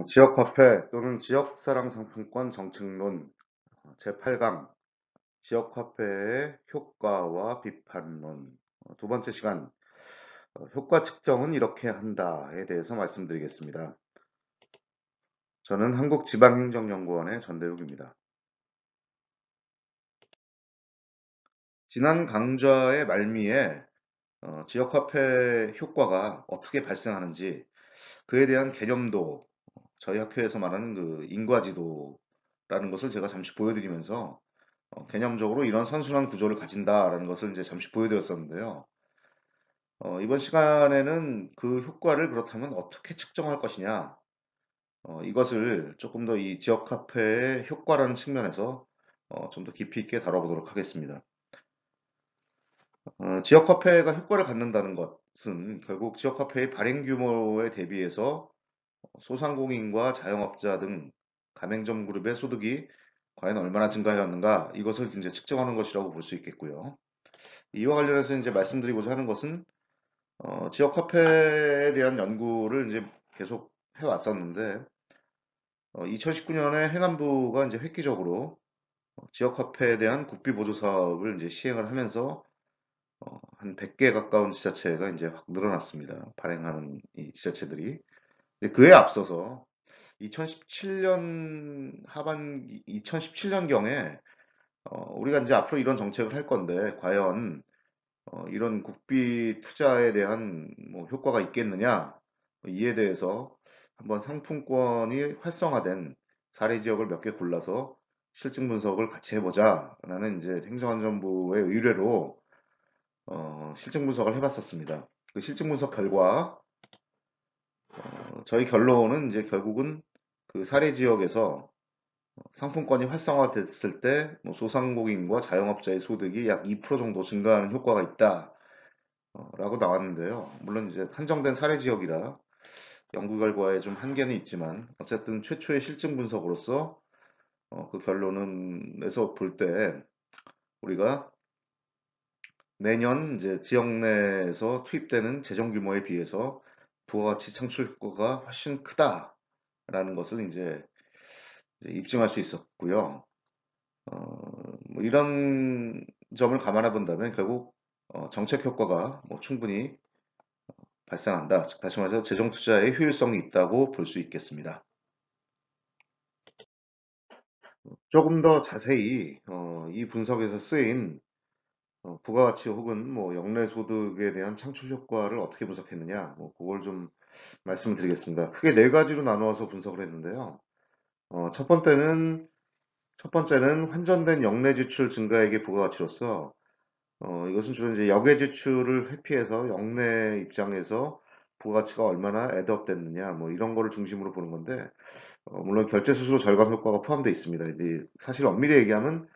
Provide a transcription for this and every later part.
지역화폐 또는 지역사랑 상품권 정책론 제8강 지역화폐의 효과와 비판론 두 번째 시간 효과 측정은 이렇게 한다에 대해서 말씀드리겠습니다. 저는 한국지방행정연구원의 전대욱입니다. 지난 강좌의 말미에 지역화폐 효과가 어떻게 발생하는지 그에 대한 개념도 저희 학교에서 말하는 그 인과지도라는 것을 제가 잠시 보여드리면서 개념적으로 이런 선순환 구조를 가진다라는 것을 이제 잠시 보여드렸었는데요. 이번 시간에는 그 효과를 그렇다면 어떻게 측정할 것이냐, 이것을 조금 더 이 지역 화폐의 효과라는 측면에서 좀 더 깊이 있게 다뤄보도록 하겠습니다. 지역 화폐가 효과를 갖는다는 것은 결국 지역 화폐의 발행 규모에 대비해서 소상공인과 자영업자 등 가맹점 그룹의 소득이 과연 얼마나 증가하였는가 이것을 이제 측정하는 것이라고 볼 수 있겠고요. 이와 관련해서 이제 말씀드리고자 하는 것은 지역 화폐에 대한 연구를 이제 계속 해왔었는데 2019년에 행안부가 이제 획기적으로 지역 화폐에 대한 국비 보조 사업을 이제 시행을 하면서 한 100개 가까운 지자체가 이제 확 늘어났습니다. 발행하는 이 지자체들이. 근데 그에 앞서서 2017년 하반기, 2017년경에 우리가 이제 앞으로 이런 정책을 할 건데 과연 이런 국비 투자에 대한 뭐 효과가 있겠느냐 이에 대해서 한번 상품권이 활성화된 사례 지역을 몇 개 골라서 실증 분석을 같이 해보자라는 이제 행정안전부의 의뢰로 실증 분석을 해봤었습니다. 그 실증 분석 결과 저희 결론은 이제 결국은 그 사례 지역에서 상품권이 활성화됐을 때뭐 소상공인과 자영업자의 소득이 약 2% 정도 증가하는 효과가 있다. 라고 나왔는데요. 물론 이제 한정된 사례 지역이라 연구 결과에 좀 한계는 있지만 어쨌든 최초의 실증 분석으로서 그 결론에서 볼 때 우리가 매년 이제 지역 내에서 투입되는 재정 규모에 비해서 부가가치 창출 효과가 훨씬 크다라는 것을 이제 입증할 수 있었고요. 뭐 이런 점을 감안해 본다면 결국 정책 효과가 뭐 충분히 발생한다. 즉 다시 말해서 재정 투자의 효율성이 있다고 볼 수 있겠습니다. 조금 더 자세히 이 분석에서 쓰인 부가가치 혹은 뭐 영래소득에 대한 창출 효과를 어떻게 분석했느냐, 뭐 그걸 좀 말씀을 드리겠습니다. 크게 네 가지로 나누어서 분석을 했는데요. 첫 번째는 환전된 영내 지출 증가액의 부가가치로서 이것은 주로 이제 역외 지출을 회피해서 영내 입장에서 부가가치가 얼마나 애드업 됐느냐, 뭐 이런 거를 중심으로 보는 건데, 물론 결제 수수료 절감 효과가 포함되어 있습니다. 이제 사실 엄밀히 얘기하면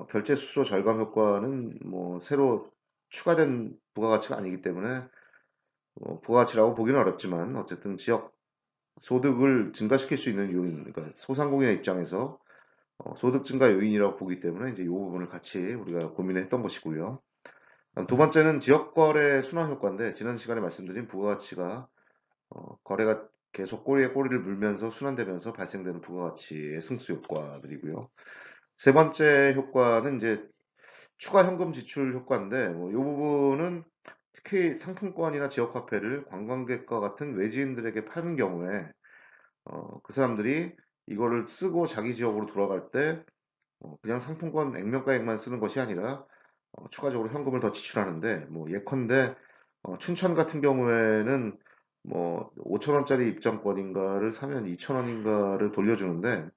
결제 수수료 절감 효과는 뭐 새로 추가된 부가가치가 아니기 때문에 부가가치라고 보기는 어렵지만 어쨌든 지역 소득을 증가시킬 수 있는 요인, 그러니까 소상공인의 입장에서 소득 증가 요인이라고 보기 때문에 이제 이 부분을 같이 우리가 고민을 했던 것이고요. 두 번째는 지역 거래 순환 효과인데 지난 시간에 말씀드린 부가가치가 거래가 계속 꼬리에 꼬리를 물면서 순환되면서 발생되는 부가가치의 승수 효과들이고요. 세 번째 효과는 이제 추가 현금 지출 효과인데 이 부분은 특히 상품권이나 지역 화폐를 관광객과 같은 외지인들에게 파는 경우에 그 사람들이 이거를 쓰고 자기 지역으로 돌아갈 때 그냥 상품권 액면가액만 쓰는 것이 아니라 추가적으로 현금을 더 지출하는데 뭐 예컨대 춘천 같은 경우에는 뭐 5천 원짜리 입장권인가를 사면 2천 원인가를 돌려주는데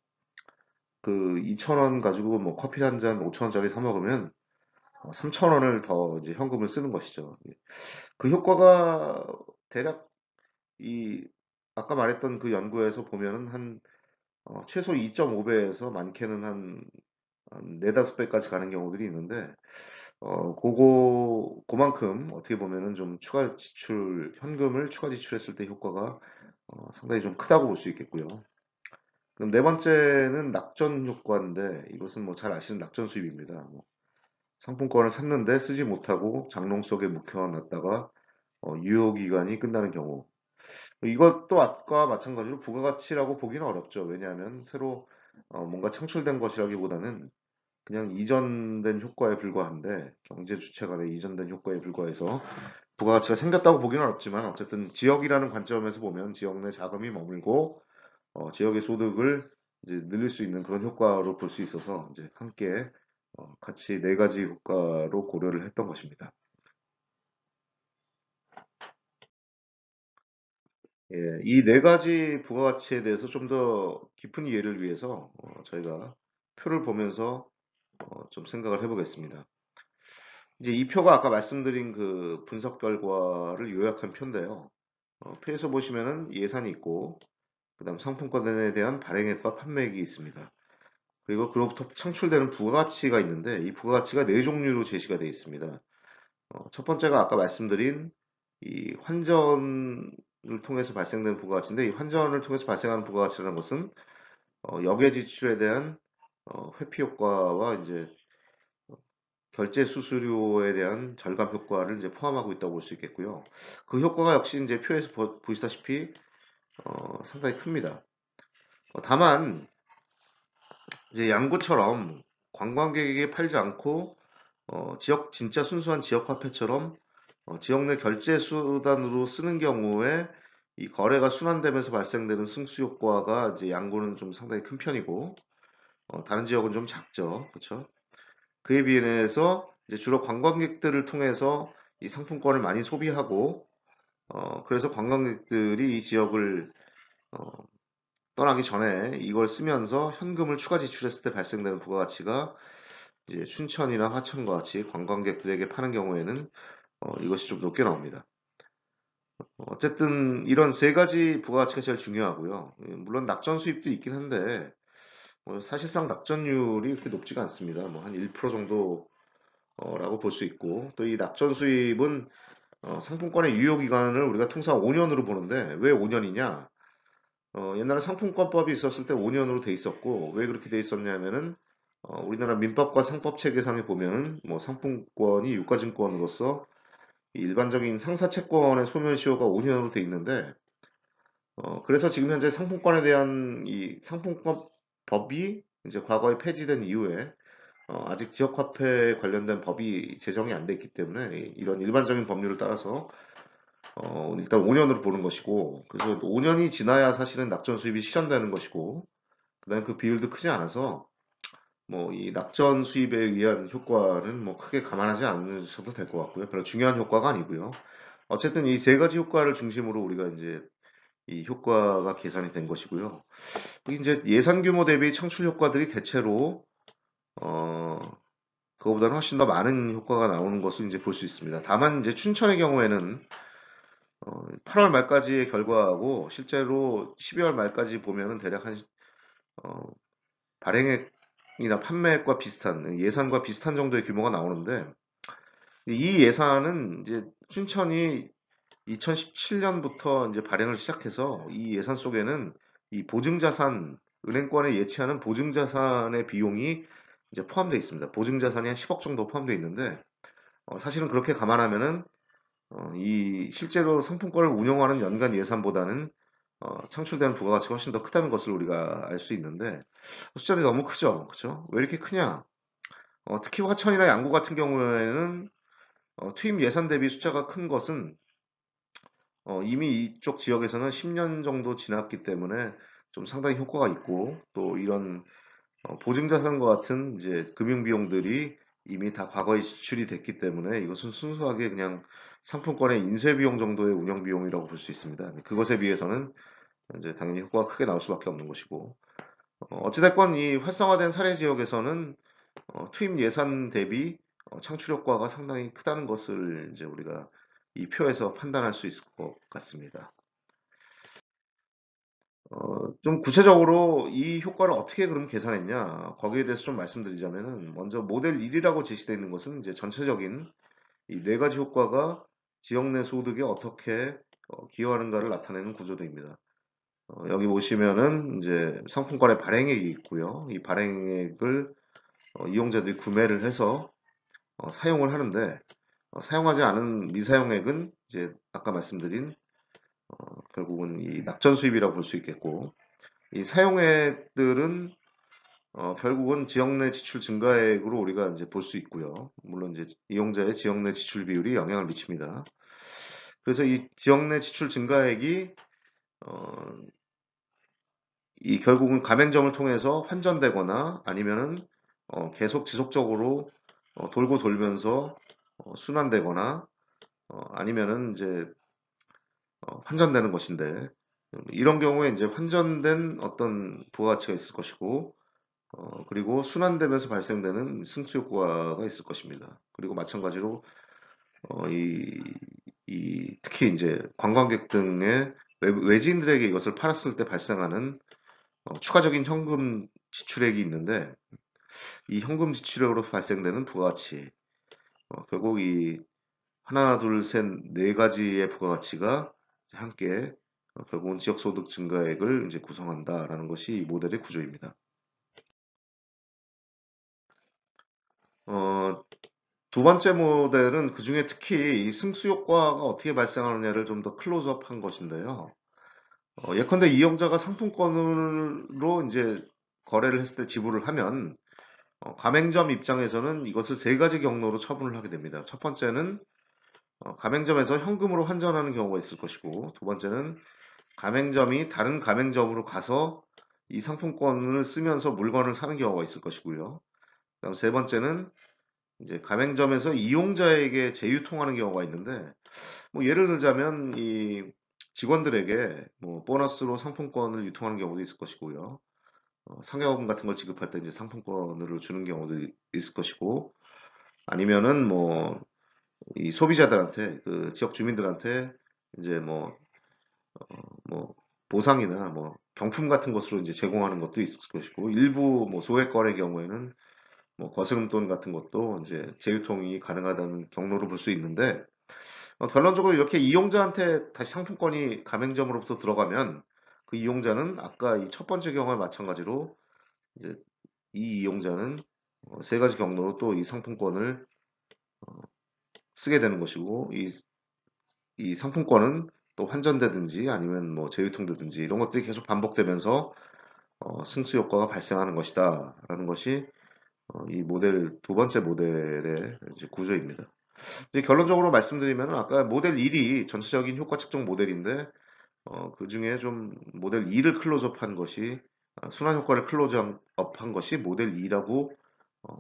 그 2천 원 가지고 뭐 커피 한 잔 5천 원짜리 사 먹으면 3천 원을 더 이제 현금을 쓰는 것이죠. 예. 그 효과가 대략 이 아까 말했던 그 연구에서 보면은 한 최소 2.5배에서 많게는 한 4, 5배까지 가는 경우들이 있는데 그만큼 어떻게 보면은 좀 추가 지출, 현금을 추가 지출했을 때 효과가 상당히 좀 크다고 볼 수 있겠고요. 그럼 네 번째는 낙전 효과인데 이것은 뭐 잘 아시는 낙전 수입입니다. 뭐 상품권을 샀는데 쓰지 못하고 장롱 속에 묵혀놨다가 유효기간이 끝나는 경우. 이것도 아까 마찬가지로 부가가치라고 보기는 어렵죠. 왜냐하면 새로 뭔가 창출된 것이라기보다는 그냥 이전된 효과에 불과한데 경제 주체 간의 이전된 효과에 불과해서 부가가치가 생겼다고 보기는 어렵지만 어쨌든 지역이라는 관점에서 보면 지역 내 자금이 머물고 지역의 소득을 이제 늘릴 수 있는 그런 효과로 볼 수 있어서 이제 함께 같이 네 가지 효과로 고려를 했던 것입니다. 예, 이 네 가지 부가가치에 대해서 좀 더 깊은 이해를 위해서 저희가 표를 보면서 좀 생각을 해보겠습니다. 이제 이 표가 아까 말씀드린 그 분석 결과를 요약한 표인데요. 표에서 보시면은 예산이 있고, 그다음 상품권에 대한 발행액과 판매액이 있습니다. 그리고 그로부터 창출되는 부가가치가 있는데, 이 부가가치가 네 종류로 제시가 되어 있습니다. 첫 번째가 아까 말씀드린 이 환전을 통해서 발생되는 부가가치인데, 이 환전을 통해서 발생하는 부가가치라는 것은 역외 지출에 대한 회피 효과와 이제 결제 수수료에 대한 절감 효과를 이제 포함하고 있다고 볼 수 있겠고요. 그 효과가 역시 이제 표에서 보시다시피 상당히 큽니다. 다만 이제 양구처럼 관광객에게 팔지 않고 지역 진짜 순수한 지역 화폐처럼 지역 내 결제 수단으로 쓰는 경우에 이 거래가 순환되면서 발생되는 승수 효과가 이제 양구는 좀 상당히 큰 편이고 다른 지역은 좀 작죠. 그렇죠? 그에 비해서 이제 주로 관광객들을 통해서 이 상품권을 많이 소비하고 그래서 관광객들이 이 지역을 어, 떠나기 전에 이걸 쓰면서 현금을 추가 지출했을 때 발생되는 부가가치가 이제 춘천이나 화천과 같이 관광객들에게 파는 경우에는 이것이 좀 높게 나옵니다. 어쨌든 이런 세 가지 부가가치가 제일 중요하고요. 물론 낙전 수입도 있긴 한데 사실상 낙전율이 그렇게 높지가 않습니다. 뭐 한 1% 정도라고 볼 수 있고 또 이 낙전 수입은 상품권의 유효 기간을 우리가 통상 5년으로 보는데 왜 5년이냐? 옛날에 상품권법이 있었을 때 5년으로 돼 있었고 왜 그렇게 돼 있었냐면은 우리나라 민법과 상법 체계상에 보면은 뭐 상품권이 유가증권으로서 이 일반적인 상사 채권의 소멸시효가 5년으로 돼 있는데 그래서 지금 현재 상품권에 대한 이 상품권 법이 이제 과거에 폐지된 이후에 아직 지역화폐에 관련된 법이 제정이 안 돼 있기 때문에 이런 일반적인 법률을 따라서 일단 5년으로 보는 것이고, 그래서 5년이 지나야 사실은 낙전 수입이 실현되는 것이고, 그다음에 그 비율도 크지 않아서, 뭐, 이 낙전 수입에 의한 효과는 뭐 크게 감안하지 않으셔도 될 것 같고요. 별로 중요한 효과가 아니고요. 어쨌든 이 세 가지 효과를 중심으로 우리가 이제 이 효과가 계산이 된 것이고요. 이제 예산 규모 대비 창출 효과들이 대체로, 어, 그거보다는 훨씬 더 많은 효과가 나오는 것을 이제 볼 수 있습니다. 다만 이제 춘천의 경우에는 8월 말까지의 결과하고 실제로 12월 말까지 보면은 대략 한 어, 발행액이나 판매액과 비슷한 예산과 비슷한 정도의 규모가 나오는데 이 예산은 이제 춘천이 2017년부터 이제 발행을 시작해서 이 예산 속에는 이 보증자산 은행권에 예치하는 보증자산의 비용이 이제 포함되어 있습니다. 보증자산이 한 10억 정도 포함되어 있는데 사실은 그렇게 감안하면은 이 실제로 상품권을 운영하는 연간 예산보다는 창출되는 부가가치가 훨씬 더 크다는 것을 우리가 알 수 있는데 숫자들이 너무 크죠, 그렇죠? 왜 이렇게 크냐? 특히 화천이나 양구 같은 경우에는 투입 예산 대비 숫자가 큰 것은 이미 이쪽 지역에서는 10년 정도 지났기 때문에 좀 상당히 효과가 있고 또 이런 보증자산과 같은 이제 금융 비용들이 이미 다 과거에 지출이 됐기 때문에 이것은 순수하게 그냥 상품권의 인쇄 비용 정도의 운영 비용이라고 볼 수 있습니다. 그것에 비해서는 이제 당연히 효과가 크게 나올 수밖에 없는 것이고 어찌됐건 이 활성화된 사례 지역에서는 투입 예산 대비 창출 효과가 상당히 크다는 것을 이제 우리가 이 표에서 판단할 수 있을 것 같습니다. 좀 구체적으로 이 효과를 어떻게 그럼 계산했냐? 거기에 대해서 좀 말씀드리자면은 먼저 모델 1이라고 제시되어 있는 것은 이제 전체적인 이 네 가지 효과가 지역 내 소득에 어떻게 기여하는가를 나타내는 구조도입니다. 여기 보시면은 이제 상품권의 발행액이 있고요. 이 발행액을 이용자들이 구매를 해서 사용을 하는데 사용하지 않은 미사용액은 이제 아까 말씀드린 결국은 이 낙전 수입이라고 볼 수 있겠고, 이 사용액들은 결국은 지역 내 지출 증가액으로 우리가 이제 볼 수 있고요. 물론 이제 이용자의 지역 내 지출 비율이 영향을 미칩니다. 그래서 이 지역 내 지출 증가액이 어, 이 결국은 가맹점을 통해서 환전되거나 아니면은 계속 지속적으로 돌고 돌면서 순환되거나 아니면은 이제 환전되는 것인데 이런 경우에 이제 환전된 어떤 부가가치가 있을 것이고 그리고 순환되면서 발생되는 승수 효과가 있을 것입니다. 그리고 마찬가지로 어, 이, 특히 이제 관광객 등의 외지인들에게 이것을 팔았을 때 발생하는 추가적인 현금 지출액이 있는데 이 현금 지출액으로 발생되는 부가가치 결국 이 하나, 둘, 셋, 네 가지의 부가가치가 함께 결국은 지역소득 증가액을 이제 구성한다라는 것이 이 모델의 구조입니다. 어, 두 번째 모델은 그중에 특히 이 승수 효과가 어떻게 발생하느냐를 좀 더 클로즈업한 것인데요. 예컨대 이용자가 상품권으로 이제 거래를 했을 때 지불을 하면 가맹점 입장에서는 이것을 세 가지 경로로 처분을 하게 됩니다. 첫 번째는 가맹점에서 현금으로 환전하는 경우가 있을 것이고, 두 번째는 가맹점이 다른 가맹점으로 가서 이 상품권을 쓰면서 물건을 사는 경우가 있을 것이고요. 그다음 세 번째는 이제 가맹점에서 이용자에게 재유통하는 경우가 있는데, 뭐 예를 들자면 이 직원들에게 뭐 보너스로 상품권을 유통하는 경우도 있을 것이고요. 상여금 같은 걸 지급할 때 이제 상품권을 주는 경우도 있을 것이고, 아니면은 뭐 이 소비자들한테 그 지역 주민들한테 이제 뭐 보상이나 뭐 경품 같은 것으로 이제 제공하는 것도 있을 것이고, 일부 뭐 소액 거래 경우에는 뭐 거스름돈 같은 것도 이제 재유통이 가능하다는 경로로 볼 수 있는데, 결론적으로 이렇게 이용자한테 다시 상품권이 가맹점으로부터 들어가면 그 이용자는 아까 이 첫 번째 경우와 마찬가지로 이제 이 이용자는 세 가지 경로로 또 이 상품권을 쓰게 되는 것이고, 이 상품권은 또 환전되든지 아니면 뭐 재유통되든지 이런 것들이 계속 반복되면서 승수 효과가 발생하는 것이다라는 것이 이 모델 두 번째 모델의 이제 구조입니다. 이제 결론적으로 말씀드리면 아까 모델 1이 전체적인 효과 측정 모델인데 그 중에 좀 모델 2를 클로즈업한 것이 순환 효과를 클로즈업한 것이 모델 2라고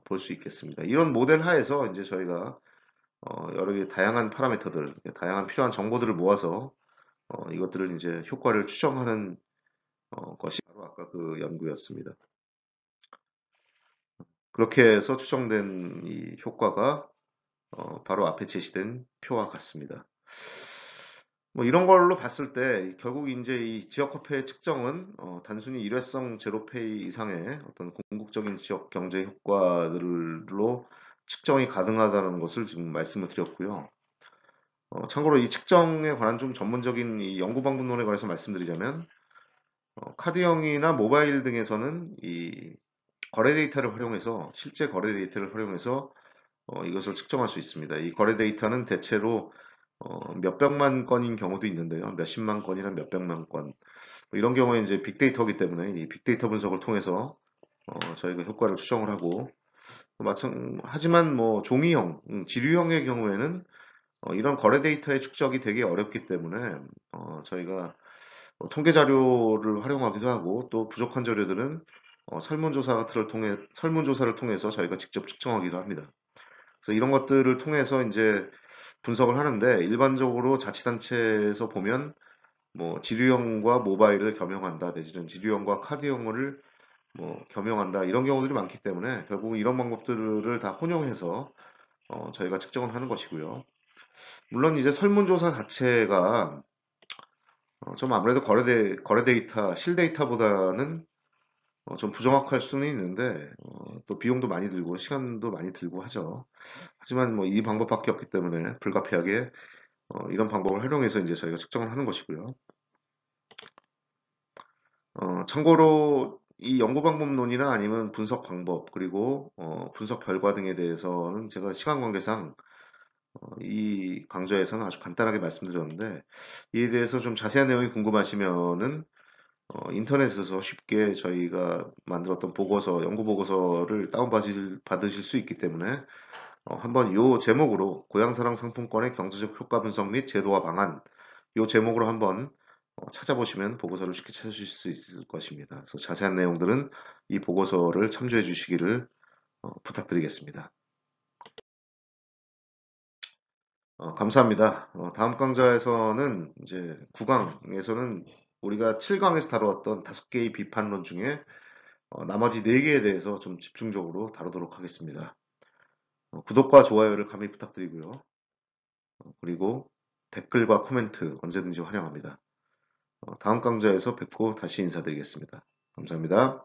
볼 수 있겠습니다. 이런 모델 하에서 이제 저희가 여러 개 다양한 파라미터들, 다양한 필요한 정보들을 모아서 이것들을 이제 효과를 추정하는 것이 바로 아까 그 연구였습니다. 그렇게 해서 추정된 이 효과가 바로 앞에 제시된 표와 같습니다. 뭐 이런 걸로 봤을 때 결국 이제 이 지역 화폐의 측정은 단순히 일회성 제로페이 이상의 어떤 궁극적인 지역 경제 효과들로 측정이 가능하다는 것을 지금 말씀을 드렸고요. 참고로 이 측정에 관한 좀 전문적인 이 연구 방법론에 관해서 말씀드리자면 카드형이나 모바일 등에서는 이 거래 데이터를 활용해서 실제 거래 데이터를 활용해서 이것을 측정할 수 있습니다. 이 거래 데이터는 대체로 몇백만 건인 경우도 있는데요. 몇십만 건이나 몇백만 건. 뭐 이런 경우에 이제 빅데이터이기 때문에 이 빅데이터 분석을 통해서 저희가 효과를 추정을 하고 하지만 뭐 종이형, 지류형의 경우에는 이런 거래 데이터의 축적이 되게 어렵기 때문에 저희가 통계 자료를 활용하기도 하고 또 부족한 자료들은 설문조사를 통해서 저희가 직접 측정하기도 합니다. 그래서 이런 것들을 통해서 이제 분석을 하는데 일반적으로 자치단체에서 보면 뭐 지류형과 모바일을 겸용한다 내지는 지류형과 카드형을 뭐 겸용한다 이런 경우들이 많기 때문에 결국 이런 방법들을 다 혼용해서 저희가 측정을 하는 것이고요. 물론 이제 설문조사 자체가 좀 아무래도 거래 데이터, 실데이터보다는 좀 부정확할 수는 있는데 또 비용도 많이 들고 시간도 많이 들고 하죠. 하지만 뭐 이 방법밖에 없기 때문에 불가피하게 이런 방법을 활용해서 이제 저희가 측정을 하는 것이고요. 참고로 이 연구 방법론이나 아니면 분석 방법 그리고 분석 결과 등에 대해서는 제가 시간 관계상 이 강좌에서는 아주 간단하게 말씀드렸는데 이에 대해서 좀 자세한 내용이 궁금하시면은 인터넷에서 쉽게 저희가 만들었던 보고서, 연구 보고서를 받으실 수 있기 때문에 한번 요 제목으로 고향사랑 상품권의 경제적 효과 분석 및 제도화 방안 요 제목으로 한번 찾아보시면 보고서를 쉽게 찾으실 수 있을 것입니다. 그래서 자세한 내용들은 이 보고서를 참조해 주시기를 부탁드리겠습니다. 감사합니다. 다음 강좌에서는 이제 9강에서는 우리가 7강에서 다루었던 5개의 비판론 중에 나머지 4개에 대해서 좀 집중적으로 다루도록 하겠습니다. 구독과 좋아요를 감히 부탁드리고요. 그리고 댓글과 코멘트 언제든지 환영합니다. 다음 강좌에서 뵙고 다시 인사드리겠습니다. 감사합니다.